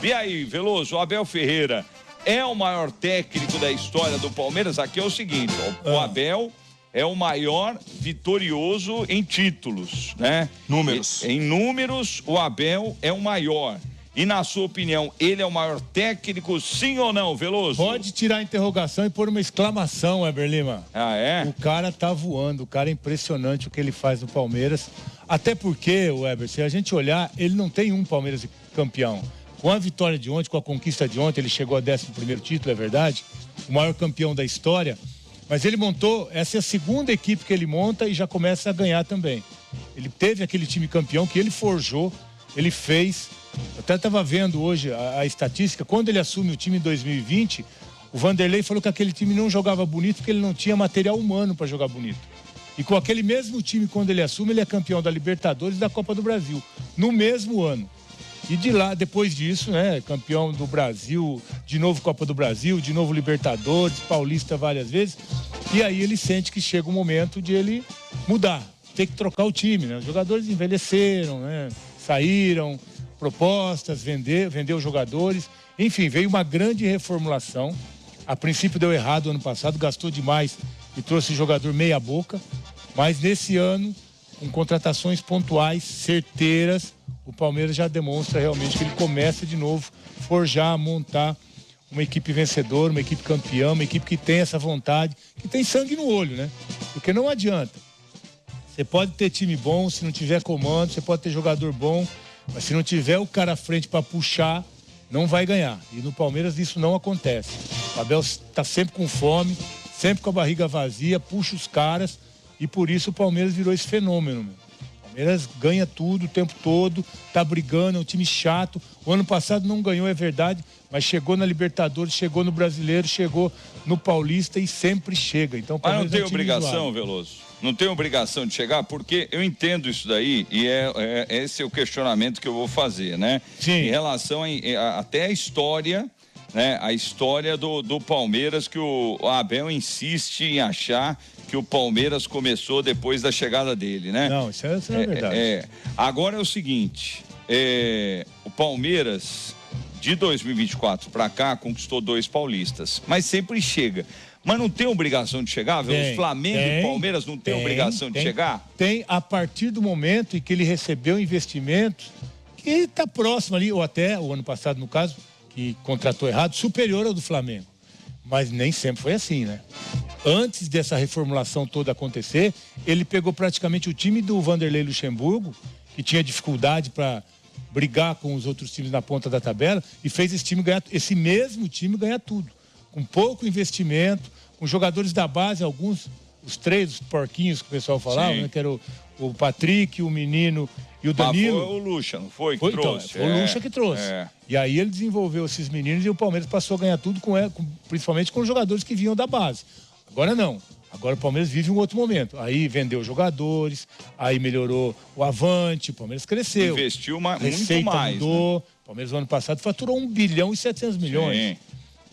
YouTube. E aí, Veloso, o Abel Ferreira é o maior técnico da história do Palmeiras? Aqui é o seguinte, o Abel é o maior vitorioso em títulos, né? Números. Em números, o Abel é o maior. E na sua opinião, ele é o maior técnico, sim ou não, Veloso? Pode tirar a interrogação e pôr uma exclamação, Weber Lima. Ah, é? O cara tá voando, o cara é impressionante o que ele faz no Palmeiras. Até porque, Weber, se a gente olhar, ele não tem um Palmeiras campeão. Com a vitória de ontem, com a conquista de ontem, ele chegou a 11º título, é verdade? O maior campeão da história. Mas ele montou, essa é a segunda equipe que ele monta e já começa a ganhar também. Ele teve aquele time campeão que ele forjou, ele fez. Eu até estava vendo hoje a estatística, quando ele assume o time em 2020, o Vanderlei falou que aquele time não jogava bonito porque ele não tinha material humano para jogar bonito. E com aquele mesmo time, quando ele assume, ele é campeão da Libertadores e da Copa do Brasil, no mesmo ano. E de lá, depois disso, né, campeão do Brasil, de novo Copa do Brasil, de novo Libertadores, Paulista várias vezes. E aí ele sente que chega o momento de ele mudar, ter que trocar o time, né? Os jogadores envelheceram, né? Saíram, propostas, vendeu jogadores. Enfim, veio uma grande reformulação. A princípio deu errado ano passado, gastou demais e trouxe jogador meia boca. Mas nesse ano, com contratações pontuais, certeiras, o Palmeiras já demonstra realmente que ele começa de novo a forjar, a montar uma equipe vencedora, uma equipe campeã, uma equipe que tem essa vontade, que tem sangue no olho, né? Porque não adianta. Você pode ter time bom, se não tiver comando, você pode ter jogador bom, mas se não tiver o cara à frente para puxar, não vai ganhar. E no Palmeiras isso não acontece. O Abel está sempre com fome, sempre com a barriga vazia, puxa os caras, e por isso o Palmeiras virou esse fenômeno, meu. O Palmeiras ganha tudo o tempo todo, tá brigando, é um time chato. O ano passado não ganhou, é verdade, mas chegou na Libertadores, chegou no Brasileiro, chegou no Paulista e sempre chega. Então, o Palmeiras mas não tem obrigação, Veloso? Não tem obrigação de chegar? Porque eu entendo isso daí e esse é o questionamento que eu vou fazer, né? Sim. Em relação até a história, né? A história do Palmeiras, que o Abel insiste em achar que o Palmeiras começou depois da chegada dele, né? Não, isso não é verdade. Agora é o seguinte, o Palmeiras de 2024 para cá conquistou 2 paulistas, mas sempre chega. Mas não tem obrigação de chegar, velho? Os Flamengo e Palmeiras não tem obrigação de chegar? Tem, a partir do momento em que ele recebeu investimentos que está próximo ali, ou até o ano passado, no caso, que contratou errado, superior ao do Flamengo. Mas nem sempre foi assim, né? Antes dessa reformulação toda acontecer, ele pegou praticamente o time do Vanderlei Luxemburgo, que tinha dificuldade para brigar com os outros times na ponta da tabela, e fez esse mesmo time ganhar tudo. Com pouco investimento, com jogadores da base, alguns, os 3, os porquinhos que o pessoal falava, né? Que era o Patrick, o Menino e o Danilo. Mas foi o Lucha, não foi? Que trouxe. Então, foi o Lucha que trouxe. E aí ele desenvolveu esses meninos e o Palmeiras passou a ganhar tudo, principalmente com os jogadores que vinham da base. Agora não. Agora o Palmeiras vive um outro momento. Aí vendeu jogadores, aí melhorou o Avante, o Palmeiras cresceu. Investiu muito mais. Mudou. Né? O Palmeiras no ano passado faturou 1 bilhão e 700 milhões. Sim.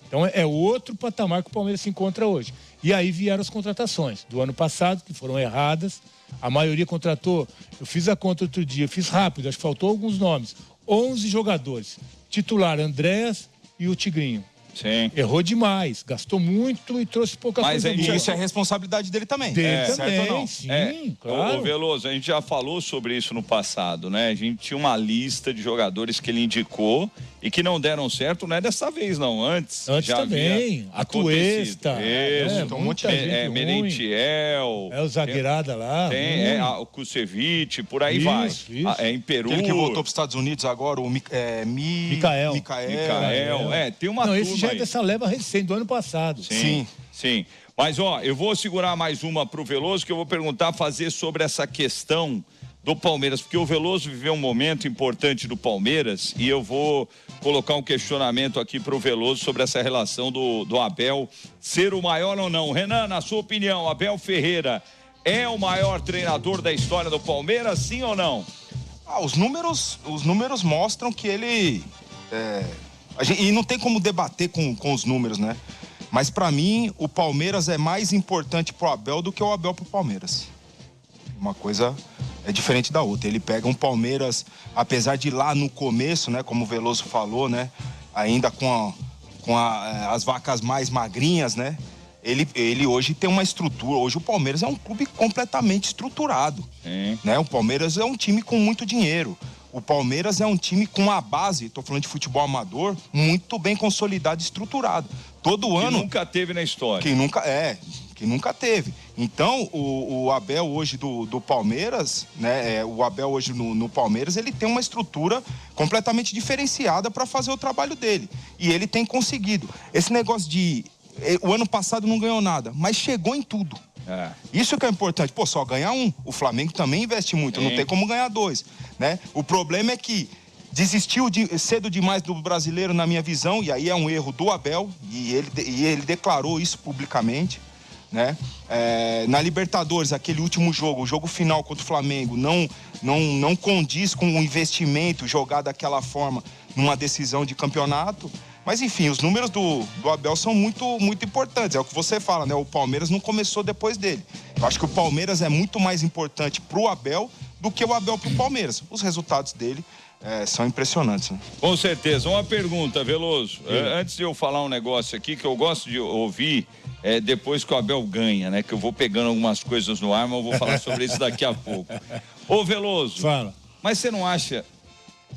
Então é outro patamar que o Palmeiras se encontra hoje. E aí vieram as contratações do ano passado, que foram erradas. A maioria contratou, eu fiz a conta outro dia, fiz rápido, acho que faltou alguns nomes. 11 jogadores. Titular, Andréas e o Tigrinho. Sim. Errou demais, gastou muito e trouxe pouca coisa. Mas isso é responsabilidade dele também. Certo ou não? Sim, claro. Ô, Veloso, a gente já falou sobre isso no passado, né? A gente tinha uma lista de jogadores que ele indicou e que não deram certo, não é dessa vez, não. Antes já também. A Tuesta. Então, um monte de gente Merentiel. O zagueirada lá. Tem, o Kusevich, por aí vai. Isso. Em Peru. Aquele que voltou para os Estados Unidos agora, o Mikael. Tem uma turma esse já é dessa leva recente, do ano passado. Sim. Mas, eu vou segurar mais uma pro Veloso, que eu vou fazer sobre essa questão do Palmeiras, porque o Veloso viveu um momento importante do Palmeiras e eu vou colocar um questionamento aqui pro Veloso sobre essa relação do Abel ser o maior ou não. Renan, na sua opinião, Abel Ferreira é o maior treinador da história do Palmeiras, sim ou não? Os números mostram que ele... E não tem como debater com os números, né? Mas pra mim, o Palmeiras é mais importante pro Abel do que o Abel pro Palmeiras. Uma coisa é diferente da outra. Ele pega um Palmeiras, apesar de lá no começo, né, como o Veloso falou, né, ainda com as vacas mais magrinhas, né, ele hoje tem uma estrutura. Hoje o Palmeiras é um clube completamente estruturado, né? O Palmeiras é um time com muito dinheiro. O Palmeiras é um time com uma base, estou falando de futebol amador, muito bem consolidado e estruturado. Todo ano... Que nunca teve na história. Que nunca teve. Então, o Abel hoje do Palmeiras, né? O Abel hoje no Palmeiras, ele tem uma estrutura completamente diferenciada para fazer o trabalho dele. E ele tem conseguido. Esse negócio de... O ano passado não ganhou nada, mas chegou em tudo. Isso que é importante. Pô, só ganhar um. O Flamengo também investe muito, não tem como ganhar dois, né? O problema é que desistiu cedo demais do brasileiro, na minha visão, e aí é um erro do Abel, e ele declarou isso publicamente, né? Na Libertadores, aquele último jogo, o jogo final contra o Flamengo, não condiz com o investimento jogado daquela forma numa decisão de campeonato. Mas, enfim, os números do Abel são muito, muito importantes. É o que você fala, né? O Palmeiras não começou depois dele. Eu acho que o Palmeiras é muito mais importante pro Abel do que o Abel pro Palmeiras. Os resultados dele são impressionantes, né? Com certeza. Uma pergunta, Veloso. Antes de eu falar um negócio aqui que eu gosto de ouvir, depois que o Abel ganha, né? Que eu vou pegando algumas coisas no ar, mas eu vou falar sobre isso daqui a pouco. Ô, Veloso. Fala. Mas você não acha,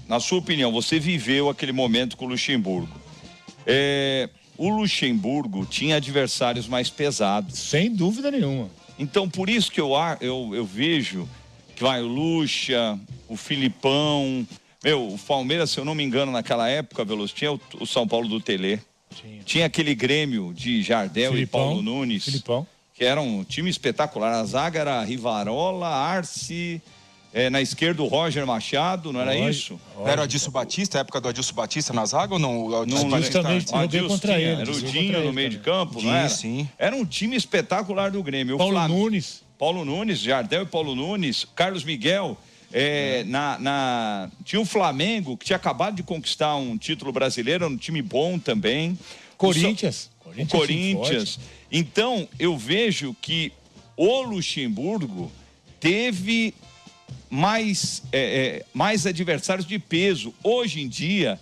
na sua opinião, você viveu aquele momento com o Luxemburgo? O Luxemburgo tinha adversários mais pesados. Sem dúvida nenhuma. Então, por isso que eu vejo que vai o Luxa, o Filipão. O Palmeiras, se eu não me engano, naquela época, Veloso, tinha o São Paulo do Telê. Tinha aquele Grêmio de Jardel Filipão, e Paulo Nunes. Filipão. Que era um time espetacular. A zaga era Rivarola, Arce... na esquerda o Roger Machado, não era isso? Era o Adilson Batista, a época do Adilson Batista na zaga ou não? O Adilson também jogou contra ele. Era o Dinho no meio de campo, não era? Sim. Era um time espetacular do Grêmio. Paulo Nunes, Jardel e Paulo Nunes, Carlos Miguel. Tinha o Flamengo, que tinha acabado de conquistar um título brasileiro, um time bom também. Corinthians. Então, eu vejo que o Luxemburgo teve mais adversários de peso. Hoje em dia,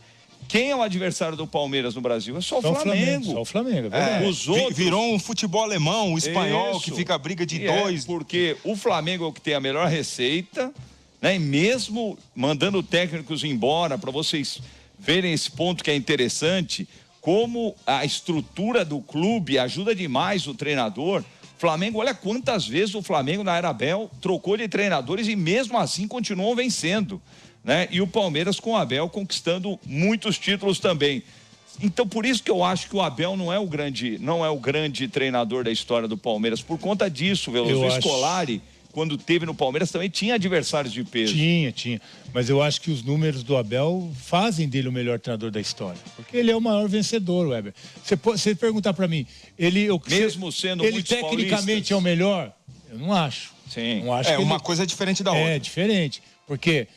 quem é o adversário do Palmeiras no Brasil? É só o Flamengo. Só o Flamengo, é verdade. Os outros... Virou um futebol alemão, um espanhol, que fica a briga de dois. Porque o Flamengo é o que tem a melhor receita, né? E mesmo mandando técnicos embora, para vocês verem esse ponto que é interessante, como a estrutura do clube ajuda demais o treinador. Flamengo, olha quantas vezes o Flamengo na era Abel trocou de treinadores e mesmo assim continuam vencendo, né? E o Palmeiras com o Abel conquistando muitos títulos também. Então, por isso que eu acho que o Abel não é o grande treinador da história do Palmeiras, por conta disso, Veloso. O Scolari, quando teve no Palmeiras, também tinha adversários de peso. Tinha. Mas eu acho que os números do Abel fazem dele o melhor treinador da história. Porque ele é o maior vencedor, Weber. Você perguntar pra mim, mesmo sendo ele tecnicamente paulistas, é o melhor? Eu não acho. Sim. Não acho uma coisa diferente da outra. É diferente. Porque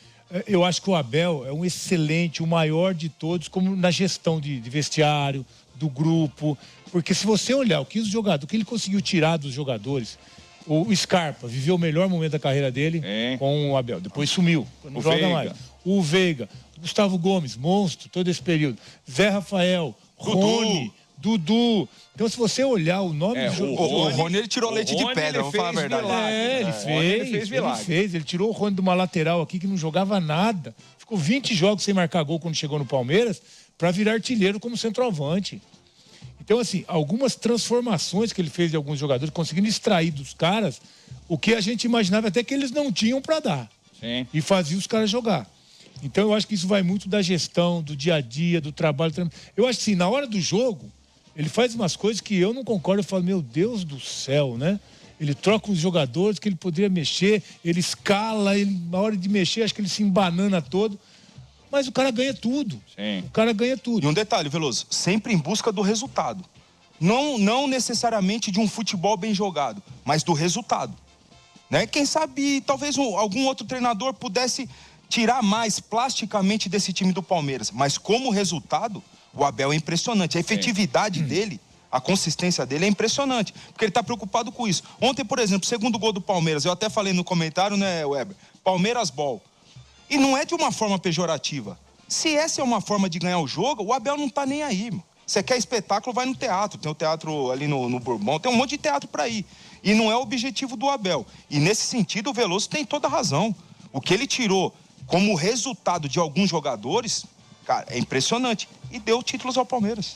eu acho que o Abel é um excelente, o maior de todos, como na gestão de vestiário, do grupo. Porque se você olhar o que ele conseguiu tirar dos jogadores... O Scarpa viveu o melhor momento da carreira dele com o Abel. Depois sumiu, não joga mais. O Veiga, Gustavo Gomes, monstro, todo esse período. Zé Rafael, Rony, Dudu. Então, se você olhar o nome do jogador... O Rony, ele tirou leite de pedra, vamos falar a verdade. Ele tirou o Rony de uma lateral aqui que não jogava nada. Ficou 20 jogos sem marcar gol quando chegou no Palmeiras para virar artilheiro como centroavante. Então, assim, algumas transformações que ele fez de alguns jogadores, conseguindo extrair dos caras o que a gente imaginava até que eles não tinham para dar. Sim. E fazia os caras jogar. Então, eu acho que isso vai muito da gestão, do dia a dia, do trabalho. Eu acho que, assim, na hora do jogo, ele faz umas coisas que eu não concordo. Eu falo, meu Deus do céu, né? Ele troca os jogadores que ele poderia mexer, ele escala, na hora de mexer, acho que ele se embanana todo. Mas o cara ganha tudo. Sim. O cara ganha tudo. E um detalhe, Veloso, sempre em busca do resultado. Não necessariamente de um futebol bem jogado, mas do resultado. Né? Quem sabe, talvez algum outro treinador pudesse tirar mais plasticamente desse time do Palmeiras. Mas como resultado, o Abel é impressionante. A efetividade dele, a consistência dele é impressionante. Porque ele está preocupado com isso. Ontem, por exemplo, segundo gol do Palmeiras, eu até falei no comentário, né, Weber? Palmeiras Ball. E não é de uma forma pejorativa. Se essa é uma forma de ganhar o jogo, o Abel não tá nem aí, mano. Você quer espetáculo, vai no teatro. Tem o teatro ali no Bourbon, tem um monte de teatro para ir. E não é o objetivo do Abel. E nesse sentido, o Veloso tem toda a razão. O que ele tirou como resultado de alguns jogadores, cara, é impressionante. E deu títulos ao Palmeiras.